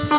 इस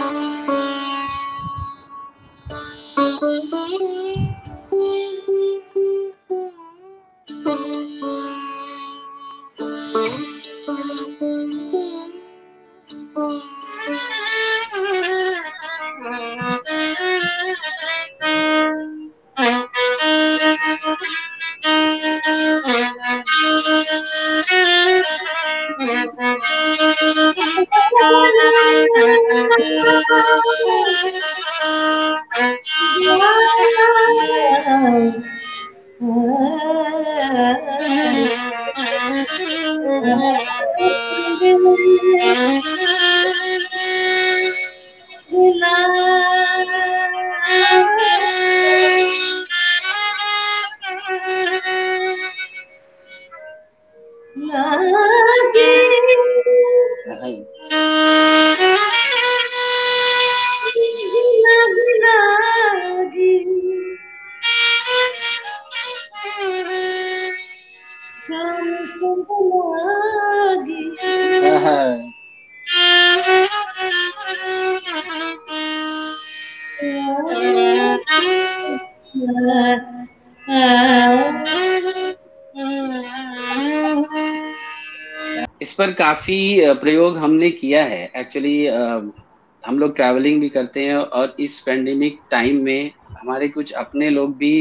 पर काफी प्रयोग हमने किया है एक्चुअली। हम लोग ट्रैवलिंग भी करते हैं और इस पेंडेमिक टाइम में हमारे कुछ अपने लोग भी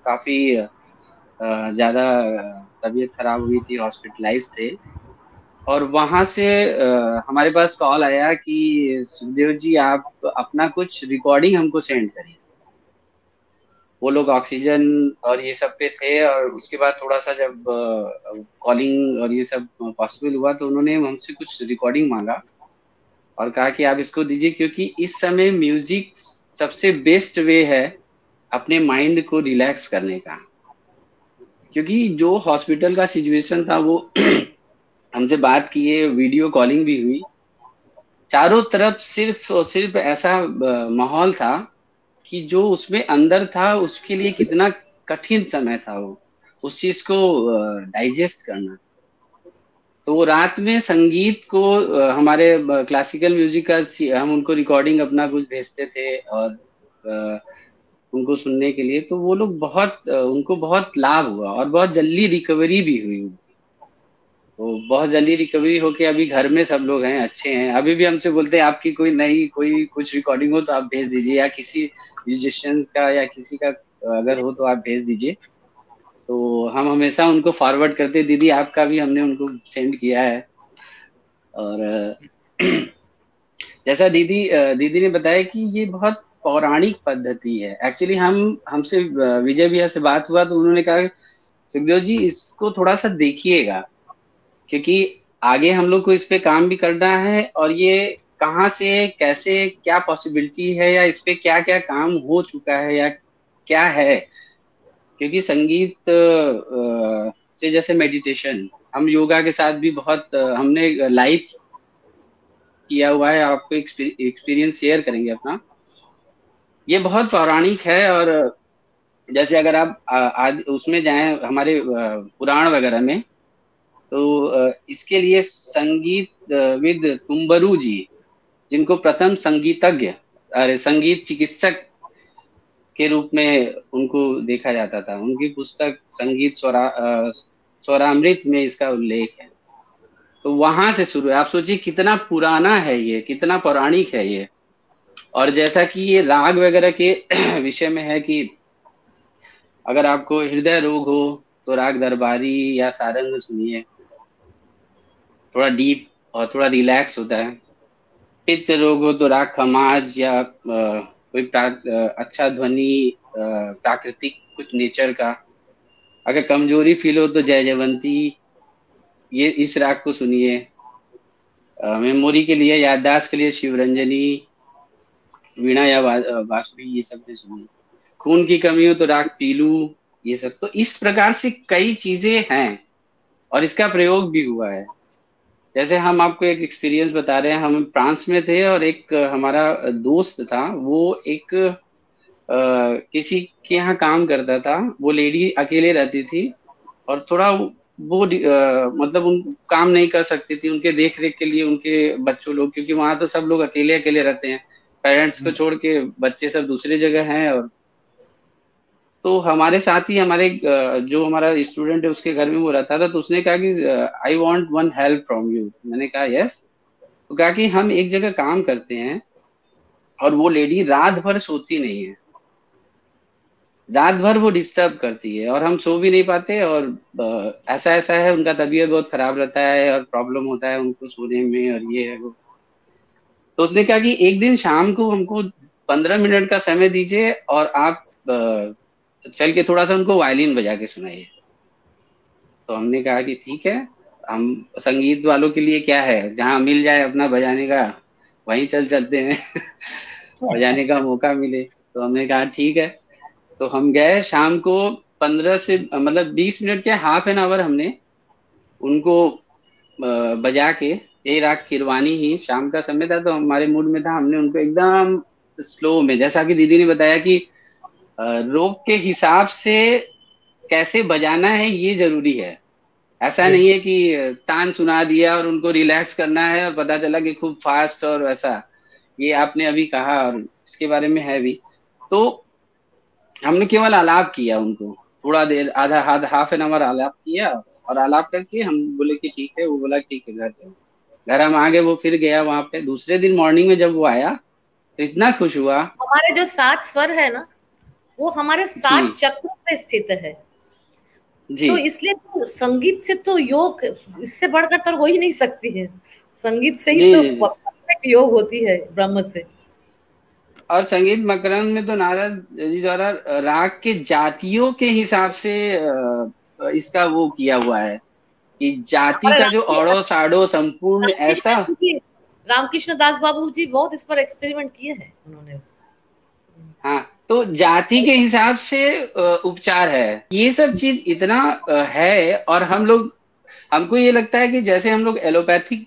काफी ज्यादा तबीयत खराब हुई थी, हॉस्पिटलाइज थे। और वहां से हमारे पास कॉल आया कि सुखदेव जी आप अपना कुछ रिकॉर्डिंग हमको सेंड करिए। वो लोग ऑक्सीजन और ये सब पे थे, और उसके बाद थोड़ा सा जब कॉलिंग और ये सब पॉसिबल हुआ तो उन्होंने हमसे कुछ रिकॉर्डिंग मांगा और कहा कि आप इसको दीजिए, क्योंकि इस समय म्यूजिक सबसे बेस्ट वे है अपने माइंड को रिलैक्स करने का। क्योंकि जो हॉस्पिटल का सिचुएशन था वो हमसे बात किए, वीडियो कॉलिंग भी हुई, चारों तरफ सिर्फ और सिर्फ ऐसा माहौल था कि जो उसमें अंदर था उसके लिए कितना कठिन समय था वो उस चीज को डाइजेस्ट करना। तो वो रात में संगीत को हमारे क्लासिकल म्यूजिक का हम उनको रिकॉर्डिंग अपना कुछ भेजते थे और उनको सुनने के लिए, तो वो लोग बहुत उनको बहुत लाभ हुआ और बहुत जल्दी रिकवरी भी हुई। तो बहुत जल्दी रिकवरी होके अभी घर में सब लोग हैं, अच्छे हैं। अभी भी हमसे बोलते हैं आपकी कोई नई कोई कुछ रिकॉर्डिंग हो तो आप भेज दीजिए, या किसी म्यूजिशियंस का या किसी का अगर हो तो आप भेज दीजिए। तो हम हमेशा उनको फॉरवर्ड करते, दीदी आपका भी हमने उनको सेंड किया है। और जैसा दीदी ने बताया कि ये बहुत पौराणिक पद्धति है एक्चुअली। हमसे विजय भैया से बात हुआ तो उन्होंने कहा सुखदेव जी इसको थोड़ा सा देखिएगा, क्योंकि आगे हम लोग को इस पे काम भी करना है और ये कहाँ से कैसे क्या पॉसिबिलिटी है या इस पे क्या क्या काम हो चुका है या क्या है। क्योंकि संगीत से जैसे मेडिटेशन, हम योगा के साथ भी बहुत हमने लाइव किया हुआ है, आपको एक्सपीरियंस शेयर करेंगे अपना। ये बहुत पौराणिक है। और जैसे अगर आप उसमें जाएं हमारे पुराण वगैरह में, तो इसके लिए संगीत विद तुम्बरु जी, जिनको प्रथम संगीतज्ञ अरे संगीत चिकित्सक के रूप में उनको देखा जाता था, उनकी पुस्तक संगीत स्वरामृत में इसका उल्लेख है। तो वहां से शुरू है। आप सोचिए कितना पुराना है ये, कितना पौराणिक है ये। और जैसा कि ये राग वगैरह के विषय में है कि अगर आपको हृदय रोग हो तो राग दरबारी या सारंग सुनिए, थोड़ा डीप और थोड़ा रिलैक्स होता है। पित्त रोग हो तो राग खमाज या कोई अच्छा ध्वनि प्राकृतिक कुछ नेचर का। अगर कमजोरी फील हो तो जय जयवंती, ये इस राग को सुनिए। मेमोरी के लिए, याददाश्त के लिए शिवरंजनी, वीणा या बांसुरी, ये सब भी सुनिए। खून की कमी हो तो राग पीलू, ये सब। तो इस प्रकार से कई चीजें हैं और इसका प्रयोग भी हुआ है। जैसे हम आपको एक एक्सपीरियंस बता रहे हैं, हम फ्रांस में थे और एक हमारा दोस्त था, वो एक किसी के यहाँ काम करता था। वो लेडी अकेले रहती थी और थोड़ा वो मतलब उन काम नहीं कर सकती थी, उनके देख रेख के लिए उनके बच्चों लोग, क्योंकि वहां तो सब लोग अकेले अकेले रहते हैं, पेरेंट्स को छोड़ के बच्चे सब दूसरी जगह हैं। और तो हमारे साथ ही हमारे जो हमारा स्टूडेंट है उसके घर में वो रहता था, तो उसने कहा कि I want one help from you. मैंने कहा यस। तो कहा कि हम एक जगह काम करते हैं और वो लेडी रात भर सोती नहीं है, रात भर वो डिस्टर्ब करती है और हम सो भी नहीं पाते। और ऐसा ऐसा है, उनका तबीयत बहुत खराब रहता है और प्रॉब्लम होता है उनको सोने में और ये है वो। तो उसने कहा कि एक दिन शाम को हमको 15 मिनट का समय दीजिए और आप चल के थोड़ा सा उनको वायलिन बजा के सुनाइए। तो हमने कहा कि ठीक है, हम संगीत वालों के लिए क्या है, जहाँ मिल जाए अपना बजाने का वहीं चल चलते हैं बजाने का मौका मिले। तो हमने कहा ठीक है। तो हम गए शाम को, 15 से मतलब 20 मिनट के हाफ एन आवर हमने उनको बजा के, यही राग किरवानी ही, शाम का समय था तो हमारे मूड में था, हमने उनको एकदम स्लो में, जैसा कि दीदी ने बताया कि रोग के हिसाब से कैसे बजाना है ये जरूरी है। ऐसा नहीं है कि तान सुना दिया और उनको रिलैक्स करना है और पता चला कि खूब फास्ट और वैसा। ये आपने अभी कहा और इसके बारे में है भी। तो हमने केवल आलाप किया उनको, थोड़ा देर, आधा आधा हाफ एन आवर आलाप किया। और आलाप करके हम बोले कि ठीक है, वो बोला ठीक है घर चलो। घर हम आ गए, वो फिर गया वहां पे। दूसरे दिन मॉर्निंग में जब वो आया तो इतना खुश हुआ। हमारे जो 7 स्वर है ना, वो हमारे जी 7 चक्रों में स्थित है। जी तो इसलिए तो संगीत से तो योग इससे बढ़कर तो हो ही नहीं सकती है। संगीत से ही जी तो जी जी। परफेक्ट योग होती है ब्रह्म से। और संगीत मकरंद में तो नारद जी द्वारा राग के जातियों के हिसाब से इसका वो किया हुआ है कि जाति हमारे का जो औड़ो साड़ो संपूर्ण ऐसा। रामकृष्ण दास बाबू जी बहुत इस पर एक्सपेरिमेंट किए हैं उन्होंने। हाँ, तो जाति के हिसाब से उपचार है, ये सब चीज इतना है। और हम लोग, हमको ये लगता है कि जैसे हम लोग एलोपैथिक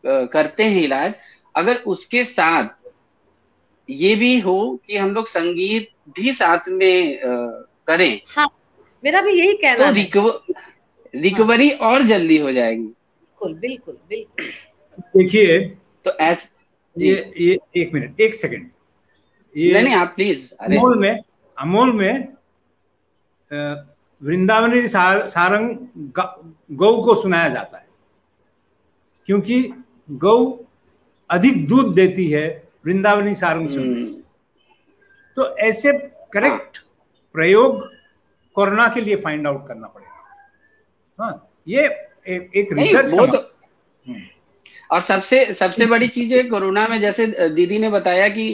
करते हैं इलाज, अगर उसके साथ ये भी हो कि हम लोग संगीत भी साथ में करें, हाँ, मेरा भी यही कहना तो है। हाँ, रिकवरी और जल्दी हो जाएगी। बिल्कुल बिल्कुल बिल्कुल। देखिए, तो ऐस जी, ये 1 मिनट 1 सेकंड, नहीं ये नहीं आप प्लीज। अरे अमोल में वृंदावनी सारंग गौ को सुनाया जाता है, क्योंकि गौ अधिक दूध देती है वृंदावनी सारंग सुनने से। तो ऐसे हाँ करेक्ट प्रयोग कोरोना के लिए फाइंड आउट करना पड़ेगा। हाँ, ये एक नहीं रिसर्च का वो तो। और सबसे सबसे बड़ी चीज है कोरोना में, जैसे दीदी ने बताया कि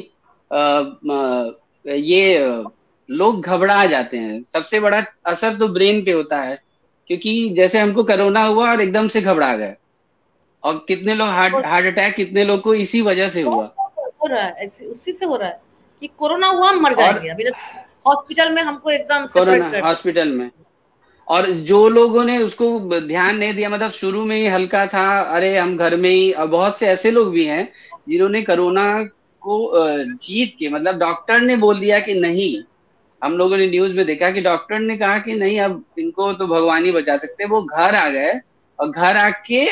ये लोग घबरा जाते हैं। सबसे बड़ा असर तो ब्रेन पे होता है, क्योंकि जैसे हमको कोरोना हुआ और एकदम से घबरा गए, और कितने लोग हार्ट हार्ट अटैक, कितने लोग को इसी वजह से हुआ। हो रहा है उसी से हो रहा है कि कोरोना हुआ मर और जाएंगे। अभी हॉस्पिटल में हमको एकदम सेपरेट कोरोना कर दिया। हॉस्पिटल में, और जो लोगों ने उसको ध्यान नहीं दिया, मतलब शुरू में ही हल्का था, अरे हम घर में ही। और बहुत से ऐसे लोग भी हैं जिन्होंने कोरोना को जीत के, मतलब डॉक्टर ने बोल दिया कि नहीं, हम लोगों ने न्यूज में देखा कि डॉक्टर ने कहा कि नहीं, अब इनको तो भगवान ही बचा सकते हैं। वो घर आ गए और घर आके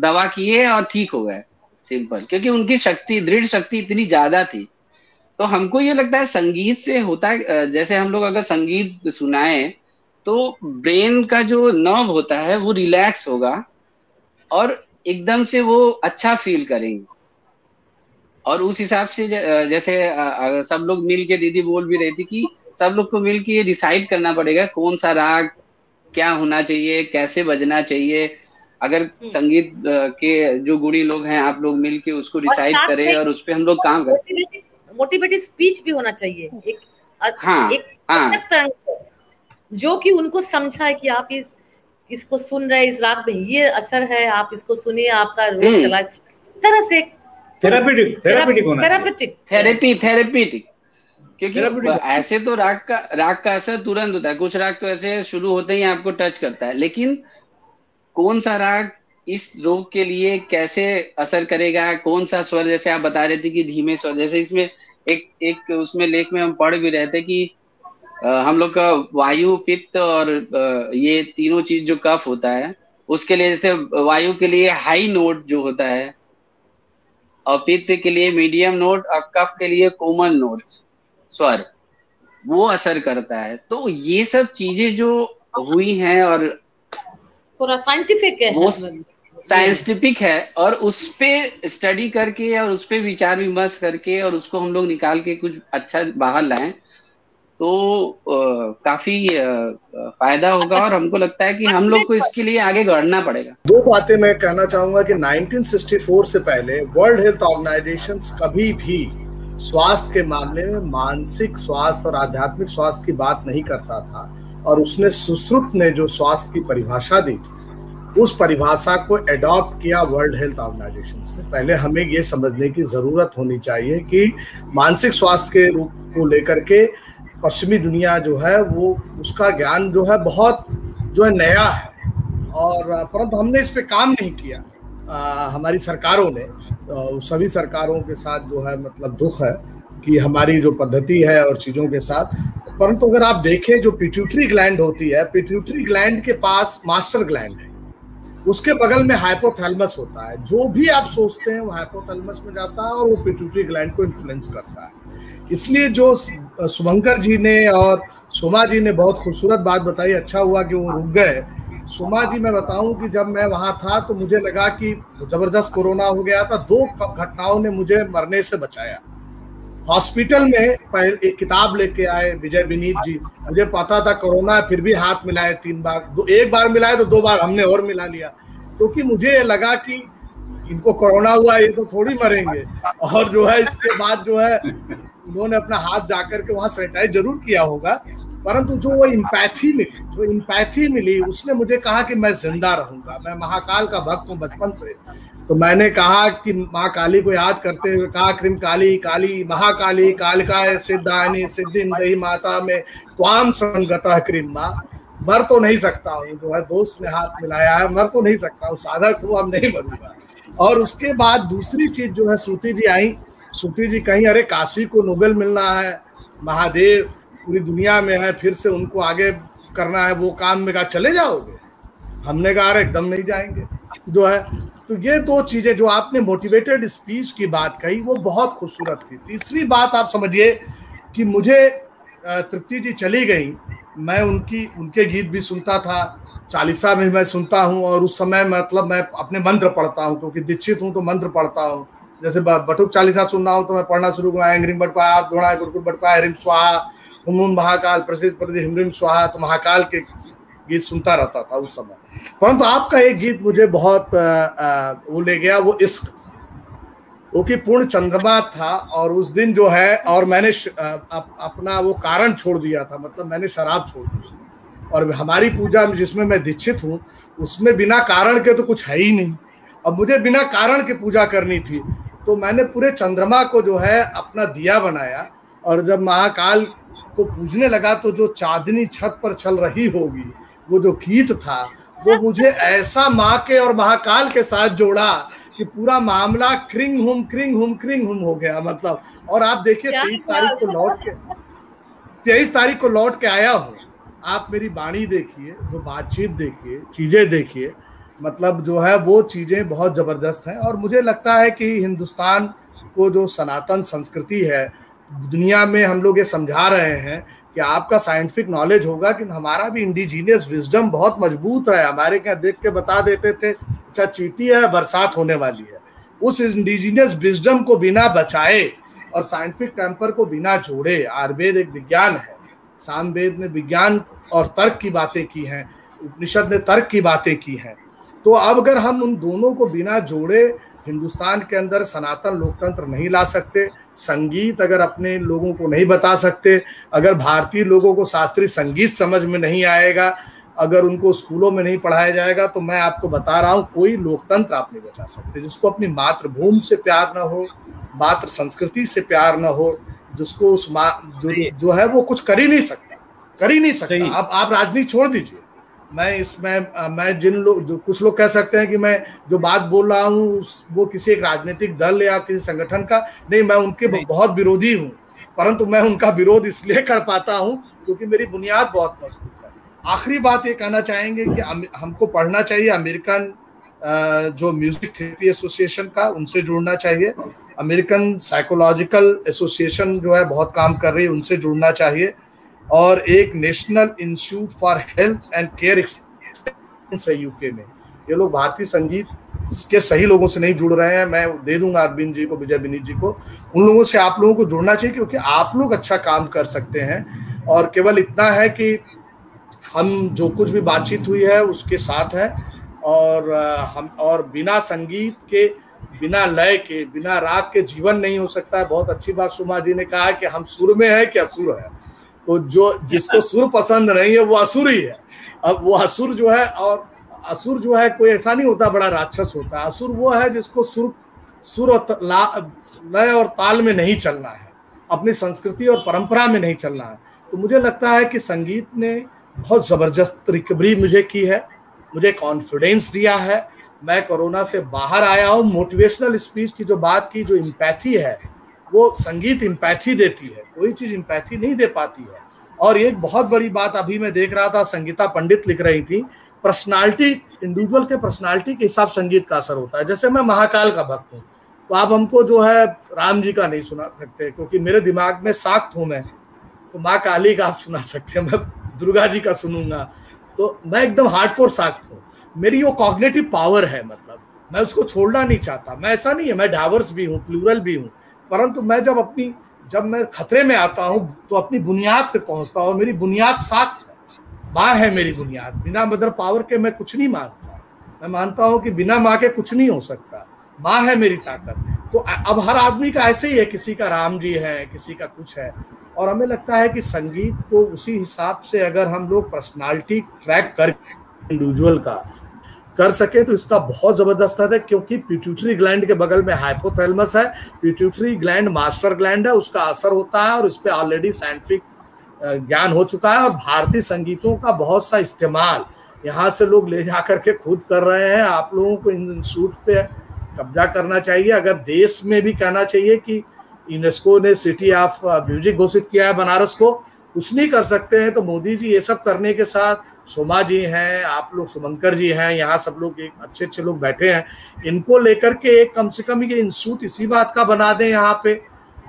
दवा किए और ठीक हो गए, सिंपल, क्योंकि उनकी शक्ति, दृढ़ शक्ति इतनी ज्यादा थी। तो हमको ये लगता है संगीत से होता है, जैसे हम लोग अगर संगीत सुनाए तो ब्रेन का जो नर्व होता है वो रिलैक्स होगा और एकदम से वो अच्छा फील करेंगे। और उस हिसाब से जैसे सब लोग मिल के, दीदी बोल भी रही थी कि सब लोग को मिल के ये डिसाइड करना पड़ेगा कौन सा राग क्या होना चाहिए, कैसे बजना चाहिए। अगर संगीत के जो गुणी लोग हैं, आप लोग मिल के उसको और डिसाइड साथ करें में और उस पर हम लोग काम करें। मोटिवेटिव स्पीच भी होना चाहिए, हाँ एक हाँ जो कि उनको समझाए कि आप इसको सुन रहे, इस राग में ये असर है, आप इसको सुनिए, आपका रोग चला। इस तरह से थेरापेटिक होना चाहिए। थेरेपी क्योंकि थेरापेटिक ऐसे तो राग का असर तुरंत होता है। कुछ राग तो ऐसे शुरू होते ही आपको टच करता है, लेकिन कौन सा राग इस रोग के लिए कैसे असर करेगा, कौन सा स्वर, जैसे आप बता रहे थे कि धीमे स्वर, जैसे इसमें एक एक उसमें लेख में हम पढ़ भी रहे थे कि हम लोग का वायु, पित्त और ये तीनों चीज जो कफ होता है उसके लिए, जैसे वायु के लिए हाई नोट जो होता है, और पित्त के लिए मीडियम नोट और कफ के लिए कोमल नोट्स स्वर, वो असर करता है। तो ये सब चीजें जो हुई हैं और पूरा साइंटिफिक है, वो साइंटिफिक है, और उस पे स्टडी करके और उस पे विचार विमर्श करके और उसको हम लोग निकाल के कुछ अच्छा बाहर लाएं तो काफी फायदा होगा। और हमको लगता है कि हम लोग को इसके लिए आगे बढ़ना पड़ेगा। दो बातें मैं कहना चाहूंगा कि 1964 से पहले वर्ल्ड हेल्थ ऑर्गेनाइजेशन कभी भी स्वास्थ्य के मामले में मानसिक स्वास्थ्य और आध्यात्मिक स्वास्थ्य की बात नहीं करता था, और उसने सुश्रुत ने जो स्वास्थ्य की परिभाषा दी थी उस परिभाषा को एडॉप्ट किया वर्ल्ड हेल्थ ऑर्गेनाइजेशन ने। पहले हमें ये समझने की जरूरत होनी चाहिए कि मानसिक स्वास्थ्य के रूप को लेकर के पश्चिमी दुनिया जो है वो उसका ज्ञान जो है बहुत जो है नया है, और परंतु हमने इस पे काम नहीं किया। हमारी सरकारों ने, सभी सरकारों के साथ जो है मतलब दुख है कि हमारी जो पद्धति है और चीज़ों के साथ, परंतु अगर आप देखें जो पिट्यूटरी ग्लैंड होती है, पिट्यूटरी ग्लैंड के पास मास्टर ग्लैंड है, उसके बगल में हाइपोथैलेमस होता है। जो भी आप सोचते हैं वो हाइपोथैलेमस में जाता है और वो पिट्यूटरी ग्लैंड को इन्फ्लुएंस करता है। इसलिए जो शुभंकर जी ने और सोमा जी ने बहुत खूबसूरत बात बताई, अच्छा हुआ कि वो रुक गए। सोमा जी, मैं बताऊं कि जब मैं वहां था तो मुझे लगा कि जबरदस्त कोरोना हो गया था। दो घटनाओं ने मुझे मरने से बचाया। हॉस्पिटल में पहले एक किताब लेके आए विजय विनीत जी, मुझे पता था कोरोना है, फिर भी हाथ मिलाए 3 बार। एक बार मिलाए तो 2 बार हमने और मिला लिया, क्योंकि मुझे लगा कि इनको कोरोना हुआ, ये तो थोड़ी मरेंगे। और जो है इसके बाद जो है उन्होंने अपना हाथ जाकर के वहां सैनिटाइज जरूर किया होगा, परंतु जो वो इम्पैथी मिली उसने मुझे कहा कि मैं जिंदा रहूंगा। मैं महाकाल का भक्त हूँ बचपन से, तो मैंने कहा कि माँ काली को याद करते हुए कहा, क्रीम काली काली महाकाली कालिकाय सिद्धायनी सिद्धिं दही माता में त्वाम शरण गतः क्रीम माँ। मर तो नहीं सकता हूँ, जो है दोस्त ने हाथ मिलाया है, मर तो नहीं सकता हूँ, साधक हूँ, अब नहीं मरूंगा। और उसके बाद दूसरी चीज जो है, श्रुति जी आई, श्रुति जी कहीं अरे काशी को नोबेल मिलना है, महादेव पूरी दुनिया में है, फिर से उनको आगे करना है वो काम में, कहा चले जाओगे? हमने कहा अरे एकदम नहीं जाएंगे जो है। तो ये 2 चीजें जो आपने मोटिवेटेड स्पीच की बात कही वो बहुत खूबसूरत थी। तीसरी बात आप समझिए कि मुझे तृप्ति जी चली गई, मैं उनके गीत भी सुनता था, चालीसा में मैं सुनता हूँ, और उस समय मतलब मैं अपने मंत्र पढ़ता हूँ क्योंकि दीक्षित हूँ तो मंत्र पढ़ता हूँ। जैसे बटुक चालीसा सुनना हो तो मैं पढ़ना शुरू किया, हिम बटका घोड़ा गुरुकुल बटका हिम स्वाहा हुम महाकाल प्रसिद्ध प्रति हिम स्वाहा, तो महाकाल के गीत सुनता रहता था उस समय। परंतु आपका एक गीत मुझे बहुत वो ले गया, वो इश्क था, वो कि पूर्ण चंद्रमा था। और उस दिन जो है, और मैंने अपना वो कारण छोड़ दिया था, मतलब मैंने शराब छोड़ दी। और हमारी पूजा में जिसमें मैं दीक्षित हूँ उसमें बिना कारण के तो कुछ है ही नहीं, अब मुझे बिना कारण के पूजा करनी थी, तो मैंने पूरे चंद्रमा को जो है अपना दिया बनाया। और जब महाकाल को पूजने लगा तो जो चांदनी छत पर चल रही होगी, वो जो गीत था वो मुझे ऐसा माँ के और महाकाल के साथ जोड़ा कि पूरा मामला क्रिंग हुम हो गया मतलब। और आप देखिए 23 तारीख को लौट के आया हूँ, आप मेरी वाणी देखिए, जो बातचीत देखिए, चीजें देखिए, मतलब जो है वो चीजें बहुत जबरदस्त हैं। और मुझे लगता है कि हिंदुस्तान को जो सनातन संस्कृति है, दुनिया में हम लोग ये समझा रहे हैं कि आपका साइंटिफिक नॉलेज होगा कि हमारा भी इंडिजीनियस विजडम बहुत मजबूत है। हमारे क्या देख के बता देते थे, अच्छा चींटी है, बरसात होने वाली है। उस इंडिजीनियस विजडम को बिना बचाए और साइंटिफिक टेम्पर को बिना जोड़े, आयुर्वेद एक विज्ञान है, सामवेद ने विज्ञान और तर्क की बातें की हैं, उपनिषद ने तर्क की बातें की हैं। तो अब अगर हम उन दोनों को बिना जोड़े हिंदुस्तान के अंदर सनातन लोकतंत्र नहीं ला सकते, संगीत अगर अपने लोगों को नहीं बता सकते, अगर भारतीय लोगों को शास्त्रीय संगीत समझ में नहीं आएगा, अगर उनको स्कूलों में नहीं पढ़ाया जाएगा, तो मैं आपको बता रहा हूँ कोई लोकतंत्र आप नहीं बचा सकते। जिसको अपनी मातृभूमि से प्यार न हो, मातृ संस्कृति से प्यार न हो, जिसको उस जो है वो कुछ कर ही नहीं सकता। अब आप राजनीति छोड़ दीजिए, मैं जिन लोग, जो कुछ लोग कह सकते हैं कि मैं जो बात बोल रहा हूँ वो किसी एक राजनीतिक दल या किसी संगठन का नहीं, मैं उनके बहुत विरोधी हूँ, परंतु मैं उनका विरोध इसलिए कर पाता हूँ क्योंकि मेरी बुनियाद बहुत मजबूत है। आखिरी बात ये कहना चाहेंगे कि हमको पढ़ना चाहिए अमेरिकन जो म्यूजिक थेरेपी एसोसिएशन का, उनसे जुड़ना चाहिए। अमेरिकन साइकोलॉजिकल एसोसिएशन जो है बहुत काम कर रही है, उनसे जुड़ना चाहिए। और एक national institute for health and care excellence है यूके में। ये लोग भारतीय संगीत के सही लोगों से नहीं जुड़ रहे हैं। मैं दे दूंगा अरविंद जी को, विजय विनीत जी को, उन लोगों से आप लोगों को जुड़ना चाहिए, क्योंकि आप लोग अच्छा काम कर सकते हैं। और केवल इतना है कि हम जो कुछ भी बातचीत हुई है उसके साथ है, और हम और बिना संगीत के, बिना लय के, बिना राग के जीवन नहीं हो सकता है। बहुत अच्छी बात सुमा जी ने कहा कि हम सुर में है कि असुर है। तो जो जिसको सुर पसंद नहीं है वो असुर ही है। अब वो असुर जो है, और असुर जो है कोई ऐसा नहीं होता बड़ा राक्षस होता है। असुर वो है जिसको सुर और लय और ताल में नहीं चलना है, अपनी संस्कृति और परंपरा में नहीं चलना है। तो मुझे लगता है कि संगीत ने बहुत जबरदस्त रिकवरी मुझे की है, मुझे कॉन्फिडेंस दिया है। मैं कोरोना से बाहर आया हूँ। मोटिवेशनल स्पीच की जो बात की, जो इम्पैथी है, वो संगीत इम्पैथी देती है, कोई चीज इम्पैथी नहीं दे पाती है। और एक बहुत बड़ी बात अभी मैं देख रहा था, संगीता पंडित लिख रही थी, पर्सनालिटी, इंडिविजुअल के पर्सनालिटी के हिसाब संगीत का असर होता है। जैसे मैं महाकाल का भक्त हूँ, तो आप हमको जो है राम जी का नहीं सुना सकते, क्योंकि मेरे दिमाग में साख्त हूँ मैं, तो माँ काली का आप सुना सकते हैं, मैं दुर्गा जी का सुनूंगा। तो मैं एकदम हार्डकोर साख्त हूँ, मेरी वो कॉग्निटिव पावर है, मतलब मैं उसको छोड़ना नहीं चाहता। मैं ऐसा नहीं है, मैं डाइवर्स भी हूँ, प्लूरल भी हूँ, परंतु मैं जब मैं खतरे में आता हूँ तो अपनी बुनियाद पे पहुंचता हूँ। मेरी बुनियाद साख्त है, माँ है मेरी बुनियाद। बिना मदर पावर के मैं कुछ नहीं मानता। मैं मानता हूँ कि बिना माँ के कुछ नहीं हो सकता, माँ है मेरी ताकत। तो अब हर आदमी का ऐसे ही है, किसी का राम जी है, किसी का कुछ है। और हमें लगता है कि संगीत को उसी हिसाब से अगर हम लोग पर्सनालिटी ट्रैक कर इंडिविजुअल का कर सके तो इसका बहुत जबरदस्त है। क्योंकि पिट्यूटरी ग्लैंड के बगल में हाइपोथैलेमस है। पिट्यूटरी ग्लैंड मास्टर ग्लैंड है, उसका असर होता है, और इस पे ऑलरेडी साइंटिफिक ज्ञान हो चुका है। और भारतीय संगीतों का बहुत सा इस्तेमाल यहाँ से लोग ले जा करके खुद कर रहे हैं। आप लोगों को इन इंस्टीट्यूट पे कब्जा करना चाहिए। अगर देश में भी कहना चाहिए कि यूनेस्को ने सिटी ऑफ म्यूजिक घोषित किया है बनारस को, कुछ नहीं कर सकते हैं तो मोदी जी ये सब करने के साथ, सोमा जी हैं, आप लोग शुभंकर जी हैं, यहाँ सब लोग एक अच्छे अच्छे लोग बैठे हैं, इनको लेकर के एक कम से कम ये इंस्टीट्यूट इसी बात का बना दें। यहाँ पे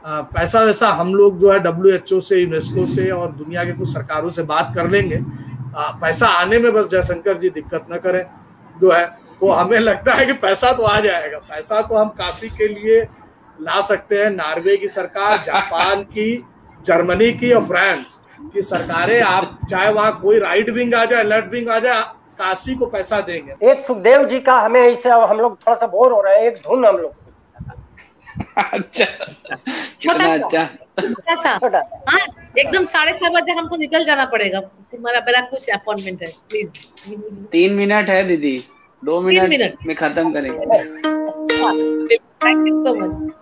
पैसा वैसा हम लोग जो है WHO से, यूनेस्को से और दुनिया के कुछ सरकारों से बात कर लेंगे। पैसा आने में बस जयशंकर जी दिक्कत न करें जो है। तो हमें लगता है कि पैसा तो आ जाएगा। पैसा तो हम काशी के लिए ला सकते हैं। नॉर्वे की सरकार, जापान की, जर्मनी की और फ्रांस की सरकारें, आप चाहे वहां कोई राइट विंग आ जाए, लेफ्ट विंग आ जाए, काशी को पैसा देंगे। एक सुखदेव जी का हमें इससे हम लोग थोड़ा सा बोर हो रहे हैं, एक धुन हम लोग। अच्छा, छोटा सा हाँ, एकदम 6:30 बजे हमको निकल जाना पड़ेगा, तुम्हारा मेरा कुछ अपॉइंटमेंट है। प्लीज 3 मिनट है दीदी, 2 मिनट में खत्म करेंगे। Thank you so much.